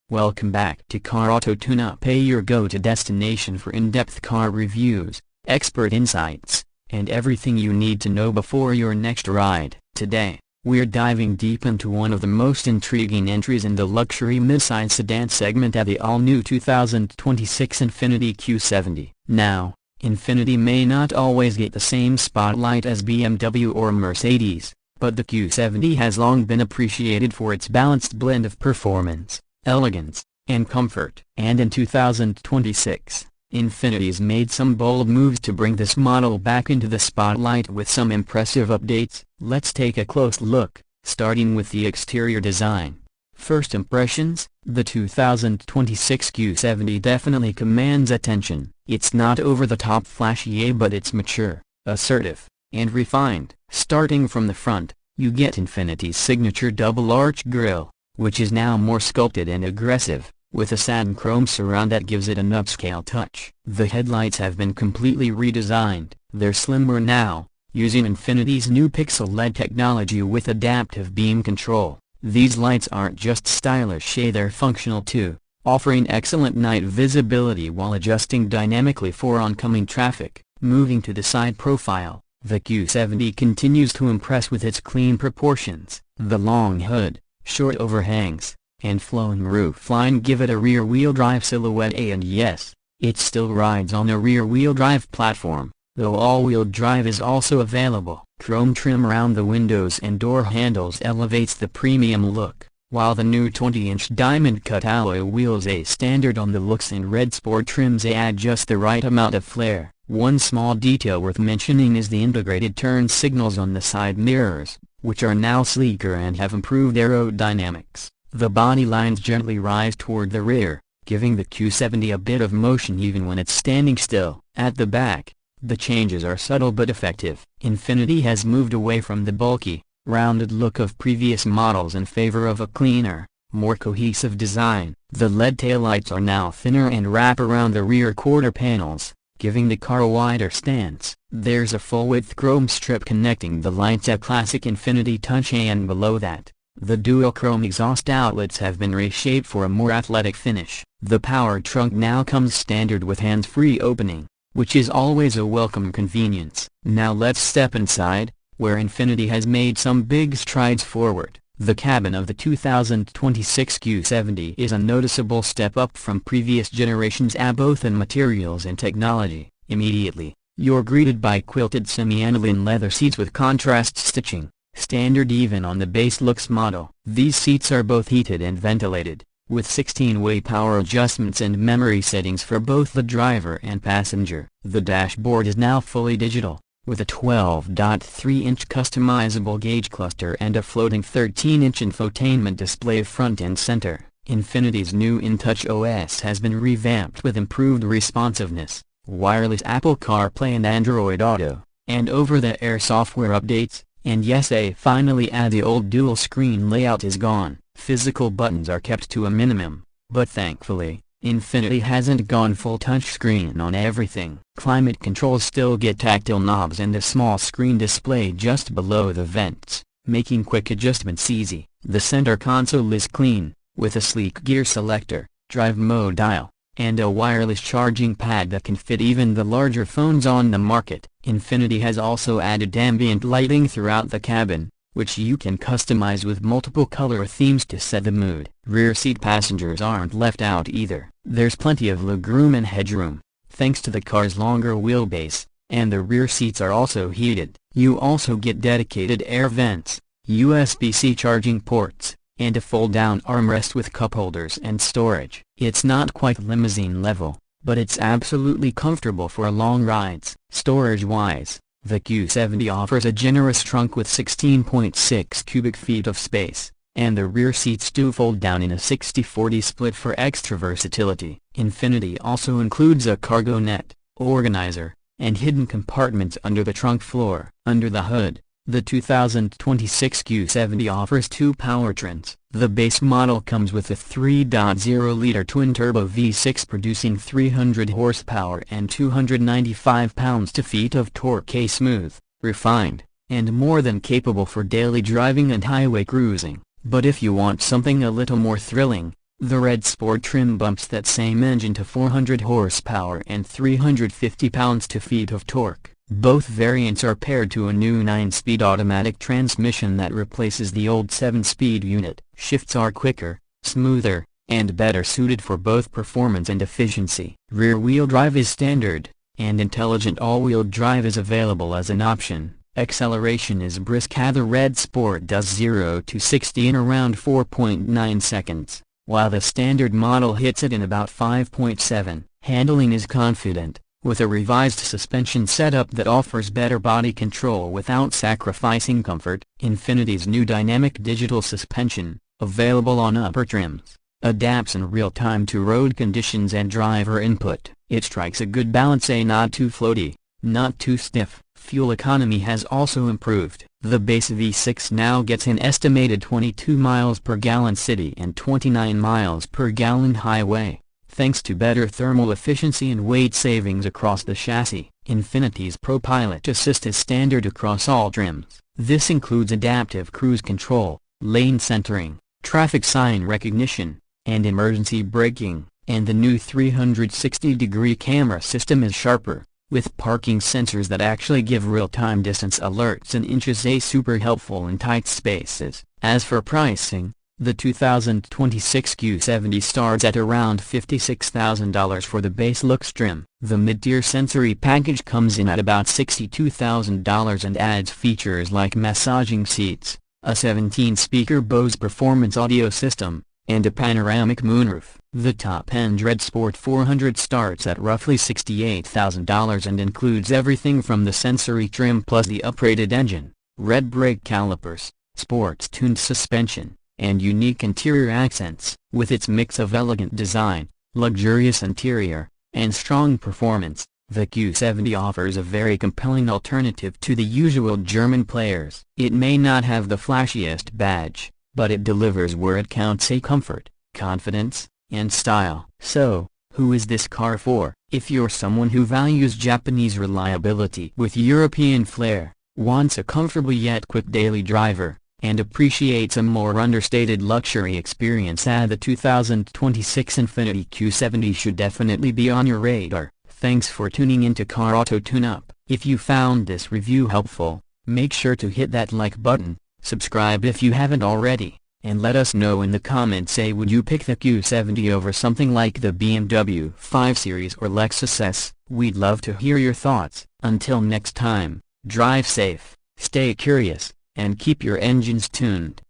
Welcome back to Car Auto Tune-Up, your go-to destination for in-depth car reviews, expert insights, and everything you need to know before your next ride. Today, we're diving deep into one of the most intriguing entries in the luxury midsize sedan segment at the all-new 2026 Infiniti Q70. Now, Infiniti may not always get the same spotlight as BMW or Mercedes, but the Q70 has long been appreciated for its balanced blend of performance, elegance, and comfort. And in 2026, Infiniti's made some bold moves to bring this model back into the spotlight with some impressive updates. Let's take a close look, starting with the exterior design. First impressions, the 2026 Q70 definitely commands attention. It's not over-the-top flashy, but it's mature, assertive, and refined. Starting from the front, you get Infiniti's signature double-arch grille, which is now more sculpted and aggressive, with a satin chrome surround that gives it an upscale touch. The headlights have been completely redesigned. They're slimmer now, using Infiniti's new Pixel LED technology with adaptive beam control. These lights aren't just stylish, they're functional too, offering excellent night visibility while adjusting dynamically for oncoming traffic. Moving to the side profile, the Q70 continues to impress with its clean proportions. The long hood, short overhangs, and flowing roofline give it a rear-wheel drive silhouette, and yes, it still rides on a rear-wheel drive platform, though all-wheel drive is also available. Chrome trim around the windows and door handles elevates the premium look, while the new 20-inch diamond-cut alloy wheels, a standard on the looks, and red sport trims add just the right amount of flair. One small detail worth mentioning is the integrated turn signals on the side mirrors, which are now sleeker and have improved aerodynamics. The body lines gently rise toward the rear, giving the Q70 a bit of motion even when it's standing still. At the back, the changes are subtle but effective. Infiniti has moved away from the bulky, rounded look of previous models in favor of a cleaner, more cohesive design. The LED taillights are now thinner and wrap around the rear quarter panels, giving the car a wider stance. There's a full-width chrome strip connecting the lights, a classic Infiniti touch, and below that, the dual chrome exhaust outlets have been reshaped for a more athletic finish. The power trunk now comes standard with hands-free opening, which is always a welcome convenience. Now let's step inside, where Infiniti has made some big strides forward. The cabin of the 2026 Q70 is a noticeable step up from previous generations, both in materials and technology. Immediately, you're greeted by quilted semi-aniline leather seats with contrast stitching, standard even on the base looks model. These seats are both heated and ventilated, with 16-way power adjustments and memory settings for both the driver and passenger. The dashboard is now fully digital, with a 12.3-inch customizable gauge cluster and a floating 13-inch infotainment display front and center. Infiniti's new InTouch OS has been revamped with improved responsiveness, wireless Apple CarPlay and Android Auto, and over-the-air software updates. And yes, finally, the old dual-screen layout is gone. Physical buttons are kept to a minimum, but thankfully, Infiniti hasn't gone full touchscreen on everything. Climate controls still get tactile knobs and a small screen display just below the vents, making quick adjustments easy. The center console is clean, with a sleek gear selector, drive mode dial, and a wireless charging pad that can fit even the larger phones on the market. Infiniti has also added ambient lighting throughout the cabin, which you can customize with multiple color themes to set the mood. Rear seat passengers aren't left out either. There's plenty of legroom and headroom, thanks to the car's longer wheelbase, and the rear seats are also heated. You also get dedicated air vents, USB-C charging ports, and a fold-down armrest with cup holders and storage. It's not quite limousine level, but it's absolutely comfortable for long rides. Storage-wise, the Q70 offers a generous trunk with 16.6 cubic feet of space, and the rear seats do fold down in a 60-40 split for extra versatility. Infiniti also includes a cargo net, organizer, and hidden compartments under the trunk floor. Under the hood, the 2026 Q70 offers two powertrains. The base model comes with a 3.0-liter twin-turbo V6 producing 300 horsepower and 295 pounds-feet of torque, smooth, refined, and more than capable for daily driving and highway cruising. But if you want something a little more thrilling, The Red Sport trim bumps that same engine to 400 horsepower and 350 pounds-feet of torque. Both variants are paired to a new 9-speed automatic transmission that replaces the old 7-speed unit. Shifts are quicker, smoother, and better suited for both performance and efficiency. Rear-wheel drive is standard, and intelligent all-wheel drive is available as an option. Acceleration is brisk. The Red Sport does 0 to 60 in around 4.9 seconds, while the standard model hits it in about 5.7. Handling is confident, with a revised suspension setup that offers better body control without sacrificing comfort. Infiniti's new dynamic digital suspension, available on upper trims, adapts in real time to road conditions and driver input. It strikes a good balance, not too floaty, not too stiff. Fuel economy has also improved. The base V6 now gets an estimated 22 miles per gallon city and 29 miles per gallon highway, thanks to better thermal efficiency and weight savings across the chassis. Infiniti's ProPilot Assist is standard across all trims. This includes adaptive cruise control, lane centering, traffic sign recognition, and emergency braking. And the new 360-degree camera system is sharper, with parking sensors that actually give real-time distance alerts in inches. Super helpful in tight spaces. As for pricing, the 2026 Q70 starts at around $56,000 for the base looks trim. The mid-tier sensory package comes in at about $62,000 and adds features like massaging seats, a 17-speaker Bose performance audio system, and a panoramic moonroof. The top-end Red Sport 400 starts at roughly $68,000 and includes everything from the sensory trim plus the upgraded engine, red brake calipers, sports-tuned suspension, and unique interior accents. With its mix of elegant design, luxurious interior, and strong performance, the Q70 offers a very compelling alternative to the usual German players. It may not have the flashiest badge, but it delivers where it counts: comfort, confidence, and style. So, who is this car for? If you're someone who values Japanese reliability with European flair, wants a comfortable yet quick daily driver, and appreciates a more understated luxury experience, the 2026 Infiniti Q70 should definitely be on your radar. Thanks for tuning into Car Auto Tune-Up. If you found this review helpful, make sure to hit that like button, subscribe if you haven't already, and let us know in the comments, would you pick the Q70 over something like the BMW 5 Series or Lexus S? We'd love to hear your thoughts. Until next time, drive safe, stay curious, and keep your engines tuned.